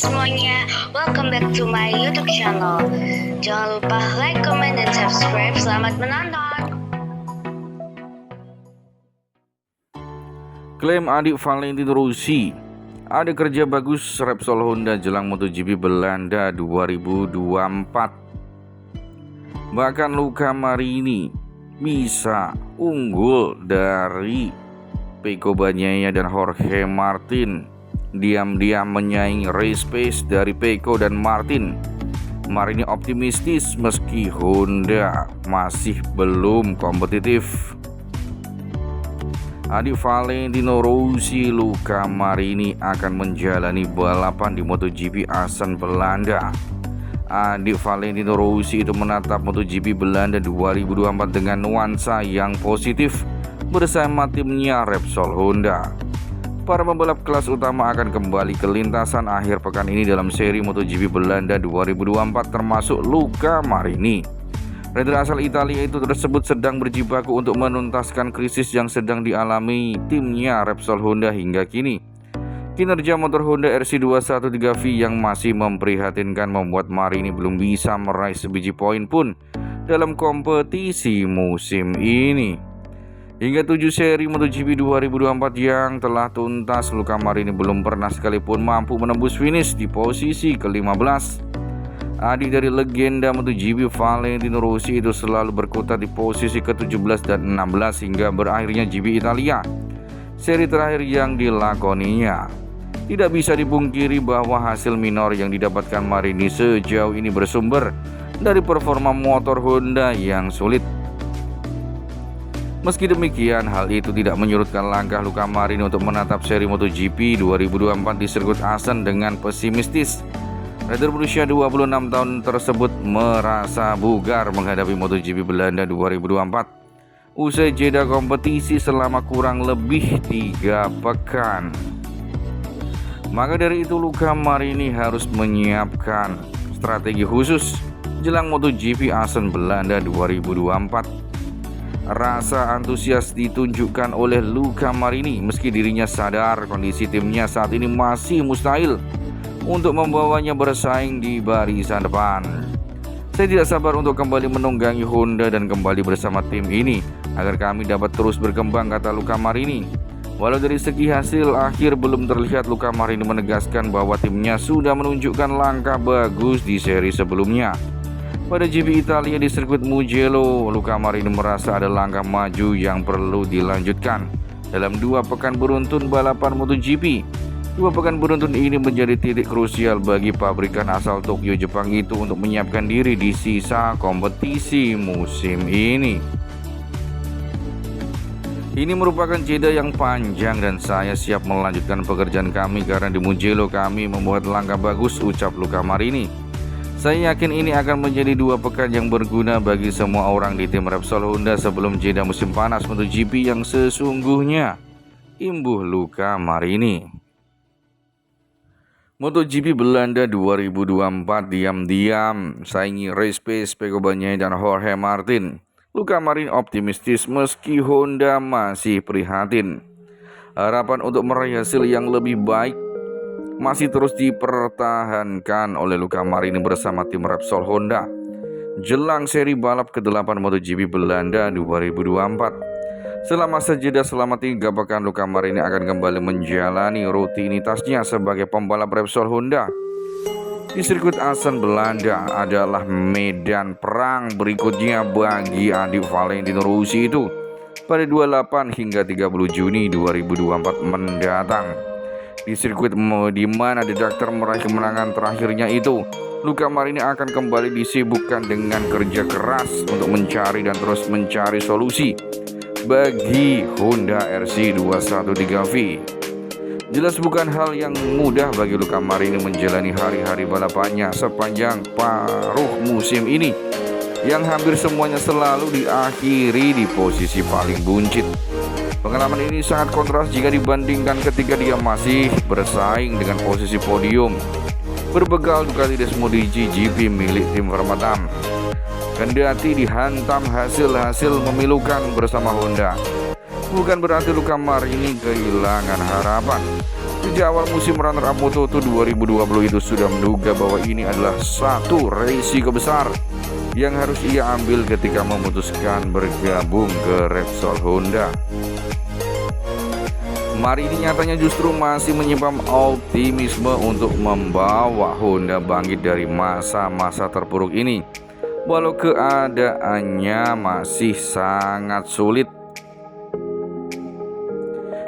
semuanya, welcome back to my YouTube channel. Jangan lupa like, comment, dan subscribe. Selamat menonton. Klaim adik Valentino Rossi, ada kerja bagus Repsol Honda jelang MotoGP Belanda 2024. Bahkan Luca Marini bisa unggul dari Pecco Bagnaia dan Jorge Martin. Diam-diam menyaingi race pace dari Pecco dan Martin. Marini optimistis meski Honda masih belum kompetitif. Adik Valentino Rossi, Luca Marini akan menjalani balapan di MotoGP Assen Belanda. Adik Valentino Rossi itu menatap MotoGP Belanda 2024 dengan nuansa yang positif bersama timnya Repsol Honda. Para pembalap kelas utama akan kembali ke lintasan akhir pekan ini dalam seri MotoGP Belanda 2024 termasuk Luca Marini. Rider asal Italia itu tersebut sedang berjibaku untuk menuntaskan krisis yang sedang dialami timnya Repsol Honda hingga kini. Kinerja motor Honda RC213V yang masih memprihatinkan membuat Marini belum bisa meraih sebiji poin pun dalam kompetisi musim ini. Hingga 7 seri MotoGP 2024 yang telah tuntas, Luca Marini belum pernah sekalipun mampu menembus finish di posisi ke-15. Adik dari legenda MotoGP Valentino Rossi itu selalu berkutat di posisi ke-17 dan 16 hingga berakhirnya GP Italia, seri terakhir yang dilakoninya. Tidak bisa dipungkiri bahwa hasil minor yang didapatkan Marini sejauh ini bersumber dari performa motor Honda yang sulit. Meski demikian, hal itu tidak menyurutkan langkah Luca Marini untuk menatap seri MotoGP 2024 di sirkuit Assen dengan pesimistis. Rider berusia 26 tahun tersebut merasa bugar menghadapi MotoGP Belanda 2024 usai jeda kompetisi selama kurang lebih 3 pekan. Maka dari itu Luca Marini harus menyiapkan strategi khusus jelang MotoGP Assen Belanda 2024. Rasa antusias ditunjukkan oleh Luca Marini meski dirinya sadar kondisi timnya saat ini masih mustahil untuk membawanya bersaing di barisan depan. Saya tidak sabar untuk kembali menunggangi Honda dan kembali bersama tim ini agar kami dapat terus berkembang, kata Luca Marini. Walau dari segi hasil akhir belum terlihat, Luca Marini menegaskan bahwa timnya sudah menunjukkan langkah bagus di seri sebelumnya. Pada GP Italia di sirkuit Mugello, Luca Marini merasa ada langkah maju yang perlu dilanjutkan dalam 2 pekan beruntun balapan MotoGP. 2 pekan beruntun ini menjadi titik krusial bagi pabrikan asal Tokyo, Jepang itu untuk menyiapkan diri di sisa kompetisi musim ini. Ini merupakan jeda yang panjang dan saya siap melanjutkan pekerjaan kami karena di Mugello kami membuat langkah bagus, ucap Luca Marini. Saya yakin ini akan menjadi 2 pekan yang berguna bagi semua orang di tim Repsol Honda sebelum jeda musim panas MotoGP yang sesungguhnya, imbuh Luca Marini. MotoGP Belanda 2024 diam-diam saingi race pace Pecco Bagnaia dan Jorge Martin. Luca Marini optimistis meski Honda masih prihatin. Harapan untuk meraih hasil yang lebih baik masih terus dipertahankan oleh Luca Marini bersama tim Repsol Honda jelang seri balap ke-8 MotoGP Belanda 2024. Selama sejeda selama 3 pekan, Luca Marini akan kembali menjalani rutinitasnya sebagai pembalap Repsol Honda. Di sirkuit Assen Belanda adalah medan perang berikutnya bagi adik Valentino Rossi itu pada 28 hingga 30 Juni 2024 mendatang. Di sirkuit di mana The Doctor meraih kemenangan terakhirnya itu, Luca Marini akan kembali disibukkan dengan kerja keras untuk mencari dan terus mencari solusi bagi Honda RC213V. Jelas bukan hal yang mudah bagi Luca Marini menjalani hari-hari balapannya sepanjang paruh musim ini yang hampir semuanya selalu diakhiri di posisi paling buncit. Pengalaman ini sangat kontras jika dibandingkan ketika dia masih bersaing dengan posisi podium berbekal Ducati Desmodici GP milik tim Vermatam. Kendati dihantam hasil-hasil memilukan bersama Honda, bukan berarti Luca Marini kehilangan harapan. Sejak awal musim runner-up Moto2 2020 itu sudah menduga bahwa ini adalah satu risiko besar yang harus ia ambil ketika memutuskan bergabung ke Repsol Honda. Marini nyatanya justru masih menyimpan optimisme untuk membawa Honda bangkit dari masa-masa terpuruk ini, walau keadaannya masih sangat sulit.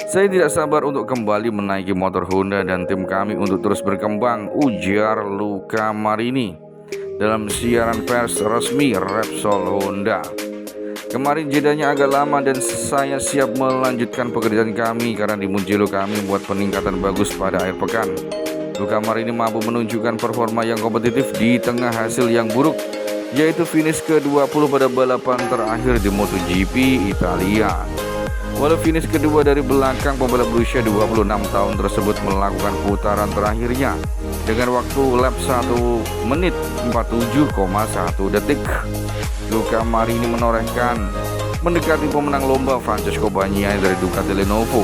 Saya tidak sabar untuk kembali menaiki motor Honda dan tim kami untuk terus berkembang, ujar Luca Marini dalam siaran pers resmi Repsol Honda. Kemarin jedanya agak lama dan saya siap melanjutkan pekerjaan kami karena di Mugello kami buat peningkatan bagus pada akhir pekan. Luca Marini mampu menunjukkan performa yang kompetitif di tengah hasil yang buruk, yaitu finish ke-20 pada balapan terakhir di MotoGP Italia. Walau finish kedua dari belakang, pembalap berusia 26 tahun tersebut melakukan putaran terakhirnya dengan waktu lap 1 menit 47,1 detik. Luca Marini menorehkan mendekati pemenang lomba Francesco Bagnaia dari Ducati Lenovo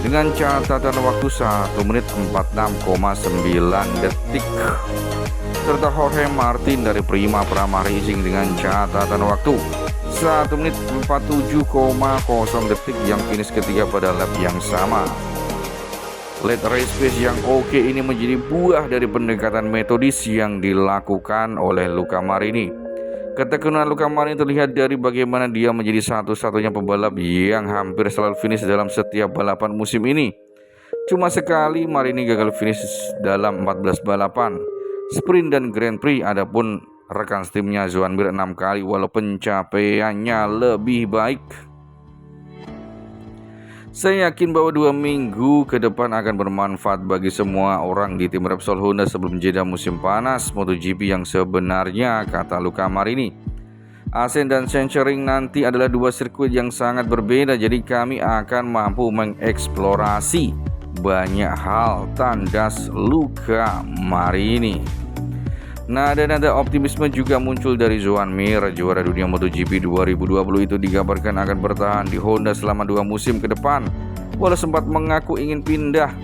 dengan catatan waktu 1 menit 46,9 detik, serta Jorge Martin dari Prima Prama Racing dengan catatan waktu 1 menit 47,0 detik yang finish ketiga pada lap yang sama. Late race pace yang oke ini menjadi buah dari pendekatan metodis yang dilakukan oleh Luca Marini. Ketekunan Luca Marini terlihat dari bagaimana dia menjadi satu-satunya pembalap yang hampir selalu finish dalam setiap balapan musim ini. Cuma sekali Marini gagal finish dalam 14 balapan, sprint dan Grand Prix. Adapun rekan timnya Joan Mir 6 kali, walau pencapaiannya lebih baik. Saya yakin bahwa 2 minggu ke depan akan bermanfaat bagi semua orang di tim Repsol Honda sebelum jeda musim panas MotoGP yang sebenarnya, kata Luca Marini. Asen dan Sachsenring nanti adalah 2 sirkuit yang sangat berbeda, jadi kami akan mampu mengeksplorasi banyak hal, tandas Luca Marini. Nada-nada optimisme juga muncul dari Joan Mir. Juara dunia MotoGP 2020 itu dikabarkan akan bertahan di Honda selama 2 musim ke depan. Walau sempat mengaku ingin pindah,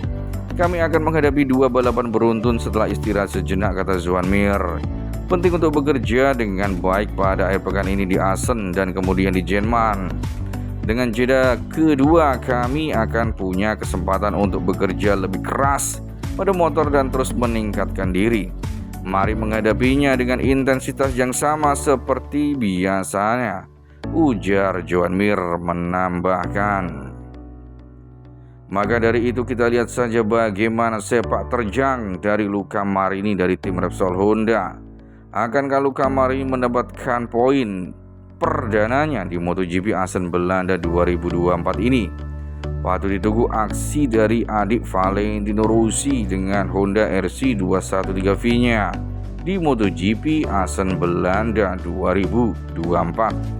kami akan menghadapi 2 balapan beruntun setelah istirahat sejenak, kata Joan Mir. Penting untuk bekerja dengan baik pada akhir pekan ini di Assen dan kemudian di Jerman. Dengan jeda kedua, kami akan punya kesempatan untuk bekerja lebih keras pada motor dan terus meningkatkan diri. Mari menghadapinya dengan intensitas yang sama seperti biasanya, ujar Joan Mir menambahkan. Maka dari itu kita lihat saja bagaimana sepak terjang dari Luca Marini dari tim Repsol Honda. Akankah Luca Marini mendapatkan poin perdananya di MotoGP Assen Belanda 2024 ini? Patut ditunggu aksi dari adik Valentino Rossi dengan Honda RC213V-nya di MotoGP Assen Belanda 2024.